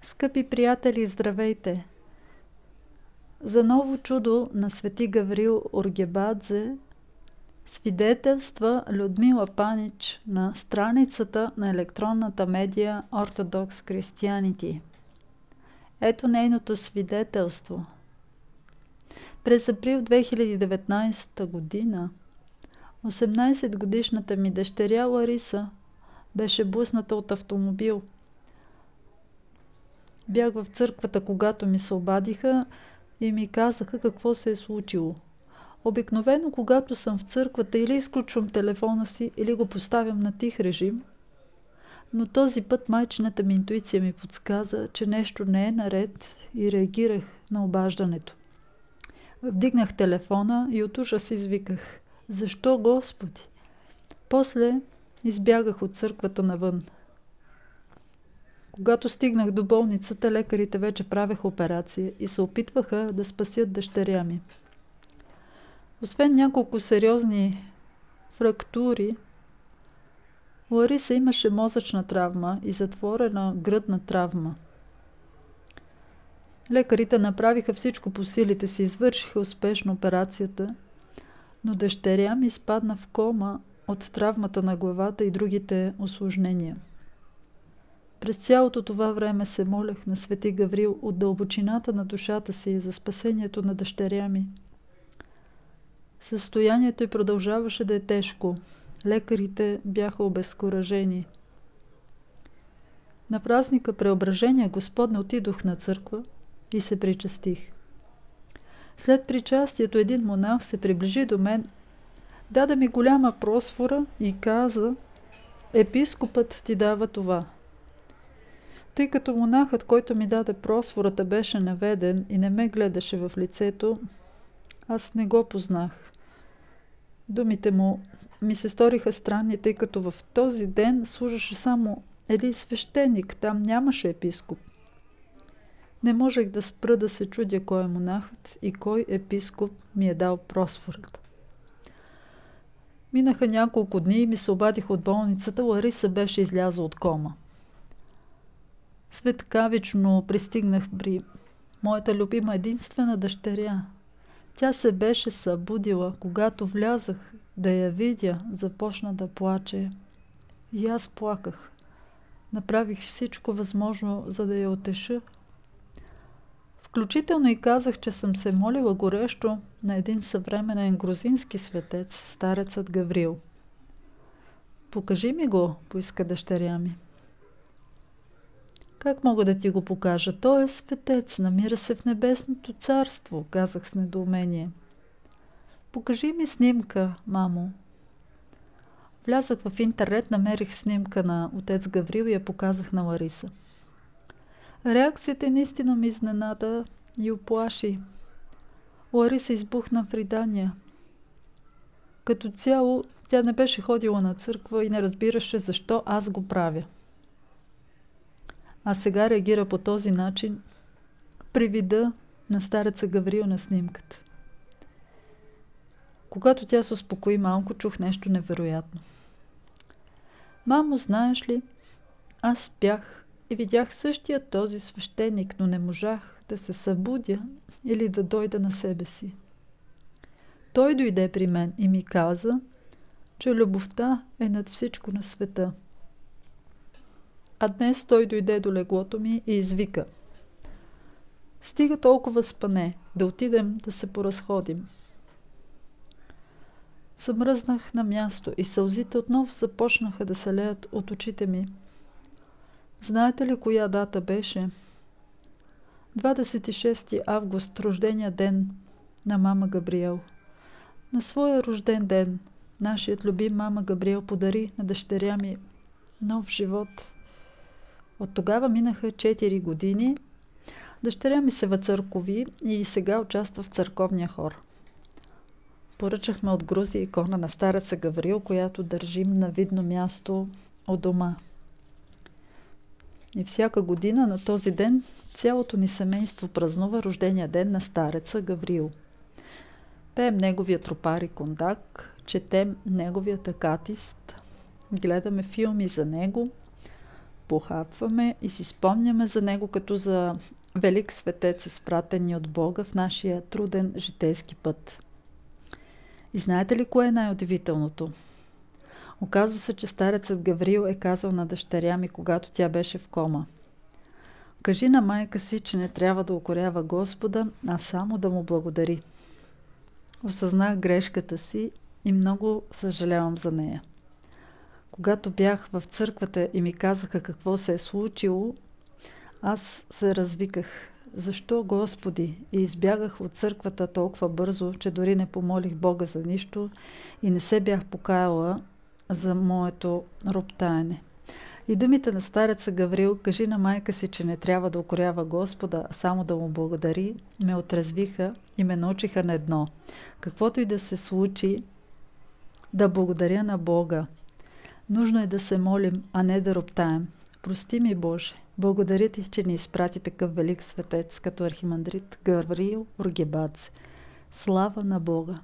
Скъпи приятели, здравейте! За ново чудо на свети Гаврил Оргебадзе свидетелства Людмила Панич на страницата на електронната медия Orthodox Christianity. Ето нейното свидетелство. През април 2019 година 18-годишната ми дъщеря Лариса беше блъсната от автомобил. Бях в църквата, когато ми се обадиха и ми казаха какво се е случило. Обикновено, когато съм в църквата, или изключвам телефона си, или го поставям на тих режим, но този път майчината ми интуиция ми подсказа, че нещо не е наред и реагирах на обаждането. Вдигнах телефона и от ужас извиках: "Защо, Господи?" После избягах от църквата навън. Когато стигнах до болницата, лекарите вече правеха операция и се опитваха да спасят дъщеря ми. Освен няколко сериозни фрактури, Лариса имаше мозъчна травма и затворена гръдна травма. Лекарите направиха всичко по силите си, извършиха успешно операцията, но дъщеря ми изпадна в кома от травмата на главата и другите усложнения. През цялото това време се молех на свети Гаврил от дълбочината на душата си за спасението на дъщеря ми. Състоянието й продължаваше да е тежко. Лекарите бяха обезкуражени. На празника Преображение Господне отидох на църква и се причастих. След причастието един монах се приближи до мен, даде ми голяма просфора и каза: "Епископът ти дава това." Тъй като монахът, който ми даде просфората, беше наведен и не ме гледаше в лицето, аз не го познах. Думите му ми се сториха странни, тъй като в този ден служеше само един свещеник, там нямаше епископ. Не можех да спра да се чудя кой е монахът и кой епископ ми е дал просфората. Минаха няколко дни и ми се обадиха от болницата. Лариса беше излязла от кома. Светкавично пристигнах при моята любима единствена дъщеря. Тя се беше събудила. Когато влязах да я видя, започна да плаче. И аз плаках. Направих всичко възможно, за да я утеша. Включително и казах, че съм се молила горещо на един съвременен грузински светец, старецът Гаврил. "Покажи ми го", поиска дъщеря ми. "Как мога да ти го покажа? Той е светец, намира се в небесното царство", казах с недоумение. "Покажи ми снимка, мамо." Влязах в интернет, намерих снимка на отец Гаврил и я показах на Лариса. Реакцията наистина ми изненада и уплаши. Лариса избухна в ридания. Като цяло, тя не беше ходила на църква и не разбираше защо аз го правя. А сега реагира по този начин при вида на стареца Гаврил на снимката. Когато тя се успокои малко, чух нещо невероятно. "Мамо, знаеш ли, аз спях и видях същия този свещеник, но не можах да се събудя или да дойда на себе си. Той дойде при мен и ми каза, че любовта е над всичко на света. А днес той дойде до леглото ми и извика: „Стига толкова спане, да отидем да се поразходим." Замръзнах на място и сълзите отново започнаха да се леят от очите ми. Знаете ли коя дата беше? 26 август, рождения ден на мама Габриел. На своя рожден ден нашият любим мама Габриел подари на дъщеря ми нов живот. От тогава минаха 4 години. Дъщеря ми се въцъркови и сега участва в църковния хор. Поръчахме от Грузия икона на стареца Гаврил, която държим на видно място у дома. И всяка година на този ден цялото ни семейство празнува рождения ден на стареца Гаврил. Пеем неговия тропар и кондак, четем неговия акатист, гледаме филми за него, похапваме и си спомняме за него като за велик светец, изпратен ни от Бога в нашия труден житейски път. И знаете ли кое е най-удивителното? Оказва се, че старецът Гавриил е казал на дъщеря ми, когато тя беше в кома: кажи на майка си, че не трябва да укорява Господа, а само да му благодари. Осъзнах грешката си и много съжалявам за нея. Когато бях в църквата и ми казаха какво се е случило, аз се развиках: защо, Господи? И избягах от църквата толкова бързо, че дори не помолих Бога за нищо и не се бях покаяла за моето роптаене. И думите на стареца Гаврил: кажи на майка си, че не трябва да укорява Господа, а само да му благодари, ме отрезвиха и ме научиха на едно: каквото и да се случи, да благодаря на Бога. Нужно е да се молим, а не да роптаем. Прости ми, Боже, благодаря ти, че ни изпрати такъв велик светец, като архимандрит Гавриил Ургебац. Слава на Бога!